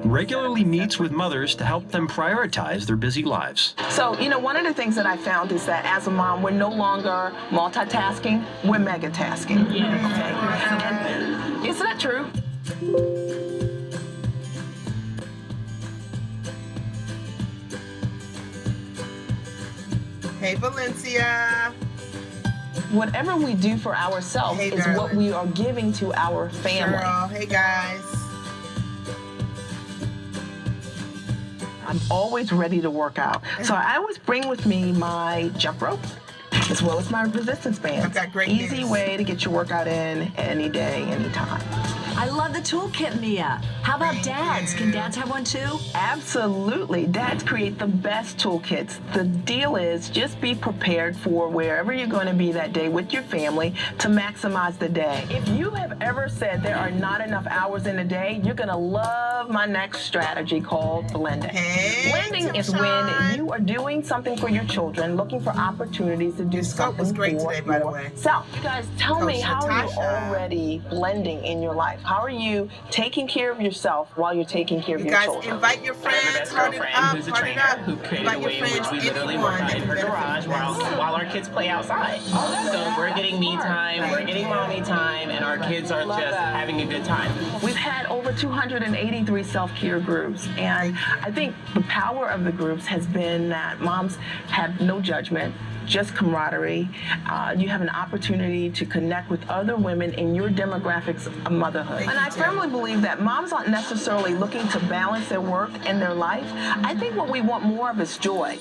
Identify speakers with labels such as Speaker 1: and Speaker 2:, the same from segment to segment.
Speaker 1: regularly meets with mothers to help them prioritize their busy lives.
Speaker 2: So, one of the things that I found is that as a mom, we're no longer multitasking, we're megatasking. Yeah. Okay? Isn't that true?
Speaker 3: Hey, Valencia.
Speaker 2: Whatever we do for ourselves is what we are giving to our family.
Speaker 3: Cheryl, hey guys.
Speaker 2: I'm always ready to work out. So I always bring with me my jump rope as well as my resistance bands.
Speaker 3: I've got great
Speaker 2: Easy
Speaker 3: news.
Speaker 2: way to get your workout in any day, anytime.
Speaker 4: I love the toolkit, Mia. How about dads? Can dads have one too?
Speaker 2: Absolutely. Dads create the best toolkits. The deal is just be prepared for wherever you're going to be that day with your family to maximize the day. If you have ever said there are not enough hours in a day, you're going to love my next strategy called blending. Blending is when you are doing something for your children, looking for opportunities to do something
Speaker 3: was great
Speaker 2: for
Speaker 3: today, by the way.
Speaker 2: yourself. You guys, tell me, how are you
Speaker 3: Natasha.
Speaker 2: already blending in your life? How are you taking care of yourself while you're taking care of
Speaker 3: You
Speaker 2: your
Speaker 3: guys
Speaker 2: children?
Speaker 3: invite your friends,
Speaker 5: Heart who's a trainer who created a way in which we literally work out in her garage while our kids play outside. So we're getting me time, we're getting mommy time, and our kids are just having a good time.
Speaker 2: We've had over 283 self-care groups, and I think the power of the groups has been that moms have no judgment, just camaraderie. You have an opportunity to connect with other women in your demographics of motherhood. And I firmly believe that moms aren't necessarily looking to balance their work and their life. I think what we want more of is joy.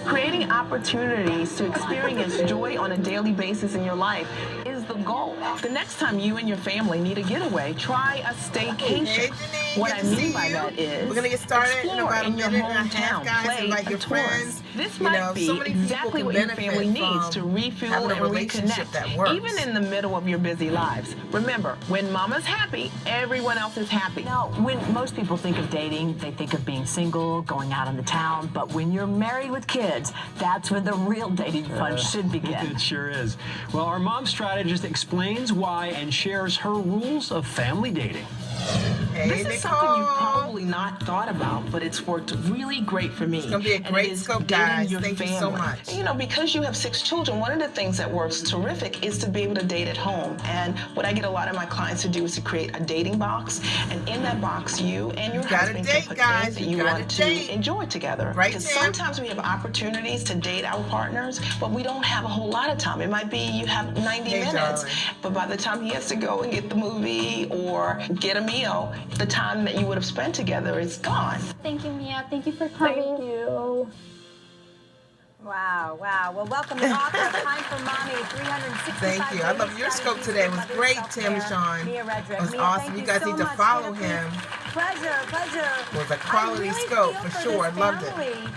Speaker 2: Creating opportunities to experience joy on a daily basis in your life is the goal. The next time you and your family need a getaway, try a staycation. What I mean by that is,
Speaker 3: we're gonna get started in about a
Speaker 2: in your
Speaker 3: minute and a half,
Speaker 2: hometown,
Speaker 3: guys.
Speaker 2: play
Speaker 3: Invite
Speaker 2: a
Speaker 3: your
Speaker 2: tourist.
Speaker 3: friends.
Speaker 2: This
Speaker 3: You know,
Speaker 2: might be
Speaker 3: so many people
Speaker 2: exactly
Speaker 3: can
Speaker 2: what your
Speaker 3: benefit
Speaker 2: family needs to
Speaker 3: from
Speaker 2: refuel
Speaker 3: having a
Speaker 2: and
Speaker 3: relationship that
Speaker 2: reconnect,
Speaker 3: works.
Speaker 2: even in the middle of your busy lives. Remember, when mama's happy, everyone else is happy.
Speaker 4: Now, when most people think of dating, they think of being single, going out on the town. But when you're married with kids, that's when the real dating fun should begin.
Speaker 1: It sure is. Well, our mom strategist explains why and shares her rules of family dating.
Speaker 3: Hey,
Speaker 2: This is
Speaker 3: Nicole.
Speaker 2: something you've probably not thought about, but it's worked really great for me.
Speaker 3: It's gonna be a great scope, guys. Thank you so much.
Speaker 2: And, because you have 6 children, one of the things that works terrific is to be able to date at home. And what I get a lot of my clients to do is to create a dating box, and in that box, you and your husband can put things that you want to enjoy together.
Speaker 3: Right,
Speaker 2: Because
Speaker 3: Tim?
Speaker 2: sometimes we have opportunities to date our partners, but we don't have a whole lot of time. It might be you have 90 minutes,
Speaker 3: darling.
Speaker 2: but by the time he has to go and get the movie or get a meal, the time that you would have spent together is gone.
Speaker 6: Thank you, Mia. Thank you for coming.
Speaker 2: Thank you.
Speaker 7: Wow, wow. Well, welcome to Author of Time for Mommy, 365
Speaker 3: Thank you. I love your scope today. It was great, Tim and Sean.
Speaker 7: Mia Redrick.
Speaker 3: It was
Speaker 7: Mia,
Speaker 3: awesome.
Speaker 7: thank
Speaker 3: You guys
Speaker 7: so
Speaker 3: need to
Speaker 7: much.
Speaker 3: follow
Speaker 7: What a
Speaker 3: him.
Speaker 7: Pleasure, pleasure.
Speaker 3: It was a quality
Speaker 7: I really
Speaker 3: scope
Speaker 7: feel
Speaker 3: for sure. I
Speaker 7: this
Speaker 3: loved it.
Speaker 7: family.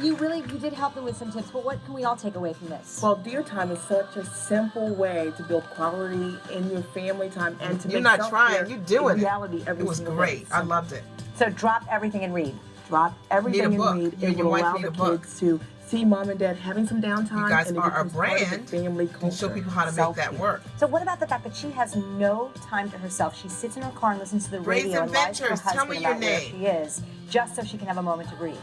Speaker 7: You did help them with some tips, but what can we all take away from this?
Speaker 2: Well, Dear Time is such a simple way to build quality in your family time and to
Speaker 3: You're
Speaker 2: make
Speaker 3: not trying. You're doing
Speaker 2: reality every
Speaker 3: It was
Speaker 2: single
Speaker 3: great.
Speaker 2: day.
Speaker 3: I loved it.
Speaker 7: So drop everything and read.
Speaker 2: Drop everything
Speaker 3: Need a book.
Speaker 2: and read.
Speaker 3: You and
Speaker 2: It
Speaker 3: your
Speaker 2: will
Speaker 3: wife
Speaker 2: allow
Speaker 3: need
Speaker 2: the
Speaker 3: a book.
Speaker 2: kids to see mom and dad having some downtime.
Speaker 3: You guys
Speaker 2: and it
Speaker 3: are a
Speaker 2: becomes part of the
Speaker 3: brand.
Speaker 2: family
Speaker 3: And show
Speaker 2: culture.
Speaker 3: people how to make that
Speaker 2: Self-care.
Speaker 3: work.
Speaker 7: So what about the fact that she has no time to herself? She sits in her car and listens to the
Speaker 3: Raising
Speaker 7: radio and lies to her
Speaker 3: Ventures, tell
Speaker 7: husband
Speaker 3: me your
Speaker 7: about where
Speaker 3: name.
Speaker 7: she is, just so she can have a moment to breathe.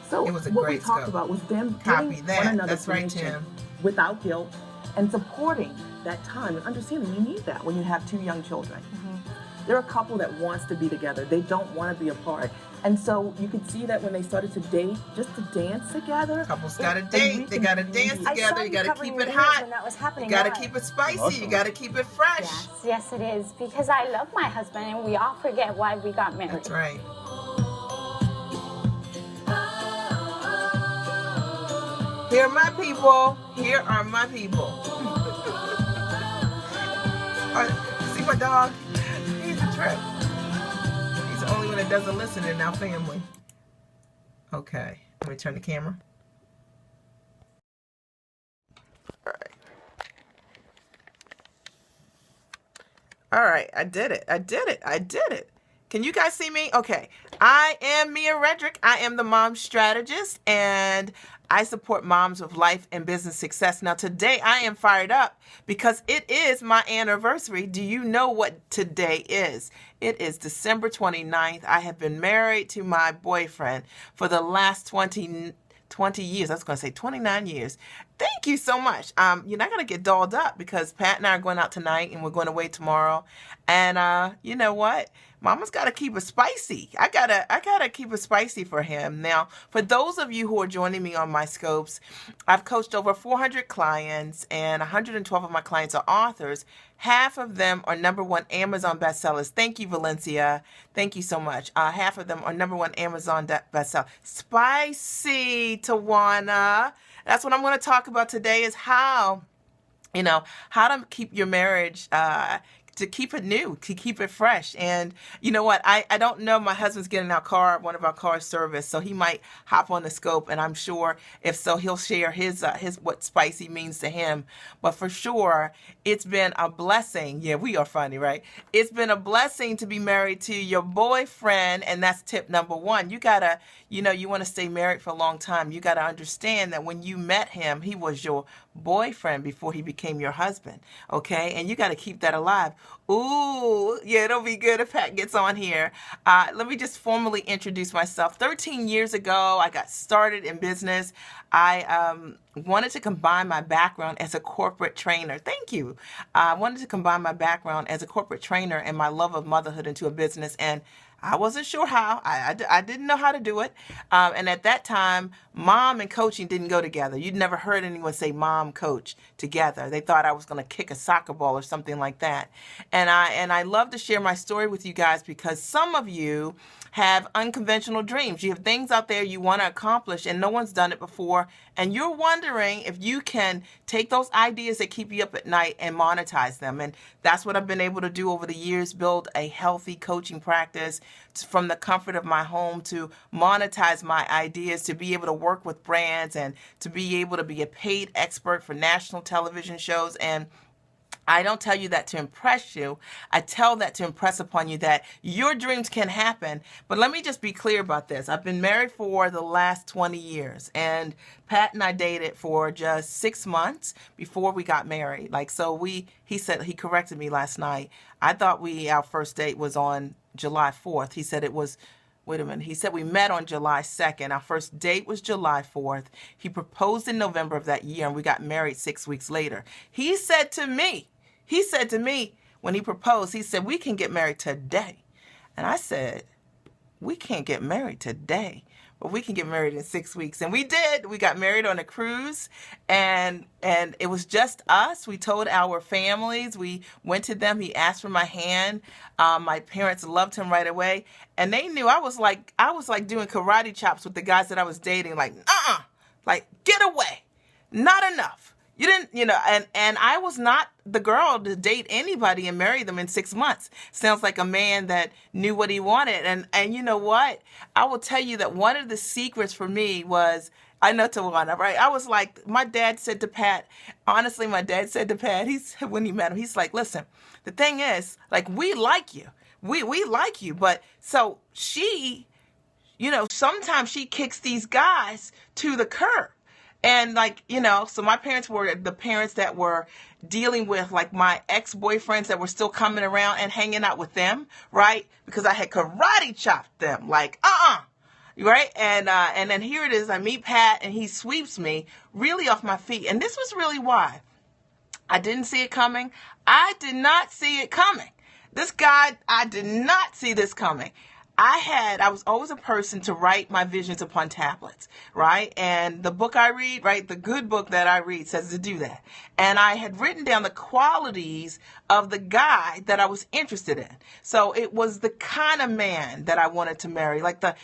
Speaker 2: So
Speaker 3: It was a
Speaker 2: what we
Speaker 3: great
Speaker 2: talked
Speaker 3: scope.
Speaker 2: about was them
Speaker 3: Copy
Speaker 2: giving
Speaker 3: that.
Speaker 2: one another
Speaker 3: That's right,
Speaker 2: permission
Speaker 3: Tim.
Speaker 2: without guilt and supporting that time and understanding you need that when you have 2 young children. They're a couple that wants to be together. They don't want to be apart. And so you could see that when they started to date, just to dance together.
Speaker 3: Couples gotta date. They gotta dance
Speaker 7: I saw
Speaker 3: together. You gotta
Speaker 7: covering
Speaker 3: keep
Speaker 7: your
Speaker 3: it
Speaker 7: ears
Speaker 3: hot.
Speaker 7: when that was happening.
Speaker 3: You gotta
Speaker 7: Why?
Speaker 3: keep it spicy. You gotta keep it fresh.
Speaker 6: Yes, yes, it is. Because I love my husband, and we all forget why we got married.
Speaker 3: That's right. Here are my people. Here are my people. See my dog? He's a trip. He's the only one that doesn't listen in our family. Okay. Let me turn the camera. All right. All right. I did it. I did it. I did it. Can you guys see me? Okay. I am Mia Redrick. I am the mom strategist, and I support moms with life and business success. Now, today I am fired up because it is my anniversary. Do you know what today is? It is December 29th. I have been married to my boyfriend for the last 20 years. I was going to say 29 years. Thank you so much. You're not going to get dolled up because Pat and I are going out tonight and we're going away tomorrow. And you know what? Mama's got to keep it spicy. I gotta keep it spicy for him. Now, for those of you who are joining me on my scopes, I've coached over 400 clients, and 112 of my clients are authors. Half of them are #1 Amazon bestsellers. Thank you, Valencia. Thank you so much. Half of them are #1 Amazon bestseller. Spicy, Tawana. That's what I'm going to talk about today, is how to keep your marriage, to keep it new, to keep it fresh. And you know what? I don't know. My husband's getting one of our cars serviced, so he might hop on the scope, and I'm sure if so, he'll share his what spicy means to him. But for sure, it's been a blessing. Yeah, we are funny, right? It's been a blessing to be married to your boyfriend, and that's tip number 1. You gotta, you want to stay married for a long time. You gotta understand that when you met him, he was your boyfriend before he became your husband, okay? And you got to keep that alive. Ooh, yeah, it'll be good if Pat gets on here. Let me just formally introduce myself. 13 years ago, I got started in business. I wanted to combine my background as a corporate trainer. Thank you. I wanted to combine my background as a corporate trainer and my love of motherhood into a business, and I wasn't sure how. I didn't know how to do it. And at that time, mom and coaching didn't go together. You'd never heard anyone say mom, coach together. They thought I was going to kick a soccer ball or something like that. And I love to share my story with you guys because some of you have unconventional dreams. You have things out there you want to accomplish and no one's done it before. And you're wondering if you can take those ideas that keep you up at night and monetize them. And that's what I've been able to do over the years, build a healthy coaching practice from the comfort of my home to monetize my ideas, to be able to work with brands and to be able to be a paid expert for national television shows. And I don't tell you that to impress you. I tell that to impress upon you that your dreams can happen. But let me just be clear about this. I've been married for the last 20 years, and Pat and I dated for just 6 months before we got married. He corrected me last night. I thought our first date was on July 4th. He said it was, wait a minute. He said we met on July 2nd. Our first date was July 4th. He proposed in November of that year, and we got married 6 weeks later. He said to me when he proposed, he said, we can get married today. And I said, we can't get married today, but we can get married in 6 weeks. And we did. We got married on a cruise, and it was just us. We told our families. We went to them. He asked for my hand. My parents loved him right away, and they knew I was like doing karate chops with the guys that I was dating. Like, get away. Not enough. You didn't, and I was not the girl to date anybody and marry them in 6 months. Sounds like a man that knew what he wanted. And you know what? I will tell you that one of the secrets for me was, I know Tawana, right? I was like, my dad said to Pat, honestly, when he met him, he's like, listen, the thing is, we like you. We like you. But so she, sometimes she kicks these guys to the curb. And so my parents were the parents that were dealing with my ex-boyfriends that were still coming around and hanging out with them, right? Because I had karate chopped them, right? And then here it is, I meet Pat and he sweeps me really off my feet. And this was really why. I didn't see it coming. I did not see it coming. This guy, I did not see this coming. I was always a person to write my visions upon tablets, right? And the book I read, right, the good book that I read says to do that. And I had written down the qualities of the guy that I was interested in. So it was the kind of man that I wanted to marry, like the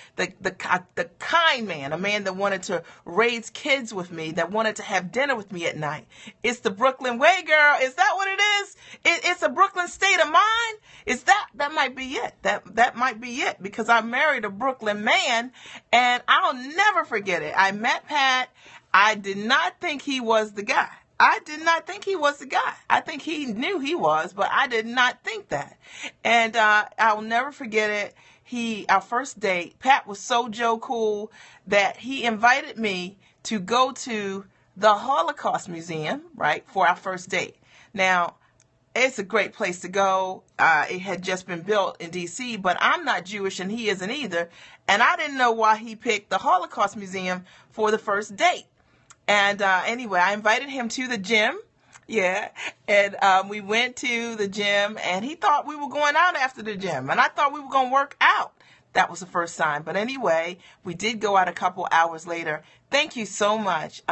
Speaker 3: kind man, a man that wanted to raise kids with me, that wanted to have dinner with me at night. It's the Brooklyn way, girl. Is that what it is? It's a Brooklyn state of mind. Is that might be it. That might be it. Because I married a Brooklyn man, and I'll never forget it. I met Pat. I did not think he was the guy. I think he knew he was, but I did not think that. And I'll never forget it. our first date, Pat was so Joe cool that he invited me to go to the Holocaust Museum, right, for our first date. Now, it's a great place to go. It had just been built in D.C., but I'm not Jewish and he isn't either. And I didn't know why he picked the Holocaust Museum for the first date. And anyway, I invited him to the gym. Yeah. And we went to the gym and he thought we were going out after the gym. And I thought we were going to work out. That was the first time. But anyway, we did go out a couple hours later. Thank you so much.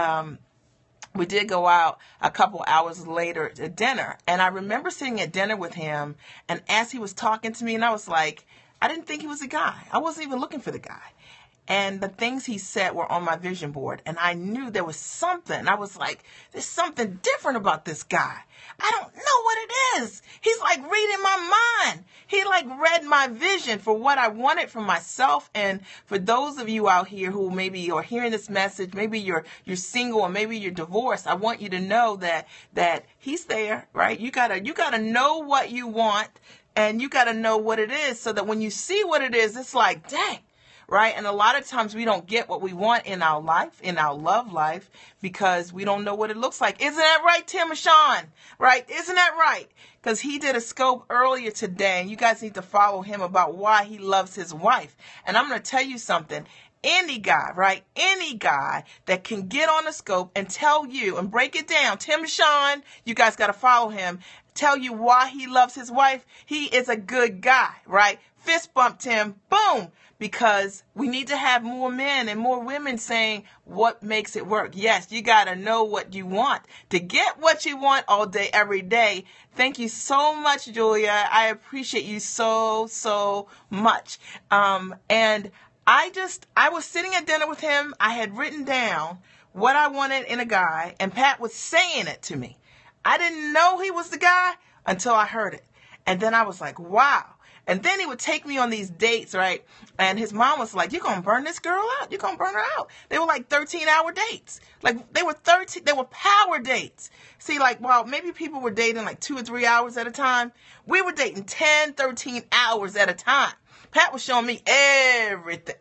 Speaker 3: We did go out a couple hours later to dinner. And I remember sitting at dinner with him. And as he was talking to me, and I was like, I didn't think he was a guy. I wasn't even looking for the guy. And the things he said were on my vision board. And I knew there was something. I was like, there's something different about this guy. I don't know what it is. He's like reading my mind. He like read my vision for what I wanted for myself. And for those of you out here who maybe are hearing this message, maybe you're single or maybe you're divorced, I want you to know that he's there, right? You gotta know what you want and you gotta know what it is so that when you see what it is, it's like, dang. Right? And a lot of times we don't get what we want in our life, in our love life, because we don't know what it looks like. Isn't that right, Tim and Sean? Right? Isn't that right? Because he did a scope earlier today, and you guys need to follow him about why he loves his wife. And I'm going to tell you something. Any guy, right? Any guy that can get on the scope and tell you and break it down, Tim and Sean, you guys got to follow him, tell you why he loves his wife. He is a good guy, right? Fist bump, Tim. Boom. Because we need to have more men and more women saying what makes it work. Yes, you got to know what you want to get what you want all day, every day. Thank you so much, Julia. I appreciate you so, so much. And I was sitting at dinner with him. I had written down what I wanted in a guy, and Pat was saying it to me. I didn't know he was the guy until I heard it. And then I was like, wow. And then he would take me on these dates, right? And his mom was like, you're going to burn this girl out. You're going to burn her out. They were like 13-hour dates. Like they were power dates. See, like, well, maybe people were dating like 2 or 3 hours at a time. We were dating 10, 13 hours at a time. Pat was showing me everything.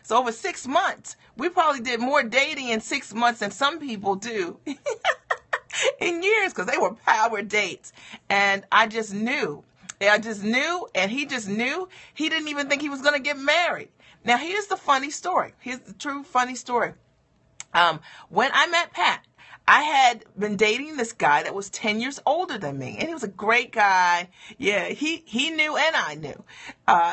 Speaker 3: So over 6 months, we probably did more dating in 6 months than some people do in years, because they were power dates. And I just knew, and he just knew. He didn't even think he was going to get married. Now, here's the funny story. Here's the true funny story. When I met Pat, I had been dating this guy that was 10 years older than me, and he was a great guy. Yeah, he knew and I knew.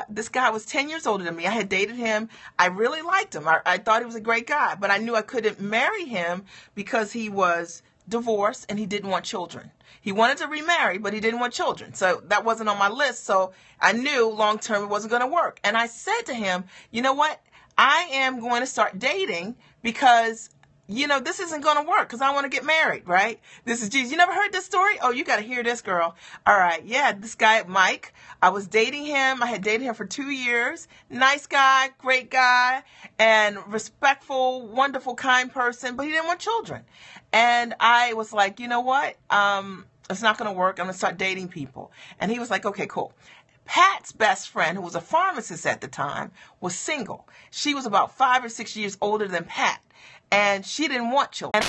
Speaker 3: This guy was 10 years older than me. I had dated him. I really liked him. I thought he was a great guy, but I knew I couldn't marry him because he was divorced and he didn't want children. He wanted to remarry, but he didn't want children. So that wasn't on my list. So I knew long term it wasn't going to work. And I said to him, you know what? I am going to start dating because, this isn't going to work because I want to get married, right? This is Jesus. You never heard this story? Oh, you got to hear this, girl. All right. Yeah. This guy, Mike, I was dating him. I had dated him for 2 years. Nice guy, great guy, and respectful, wonderful, kind person, but he didn't want children. And I was like, you know what? It's not going to work. I'm going to start dating people. And he was like, okay, cool. Pat's best friend, who was a pharmacist at the time, was single. She was about 5 or 6 years older than Pat, and she didn't want children.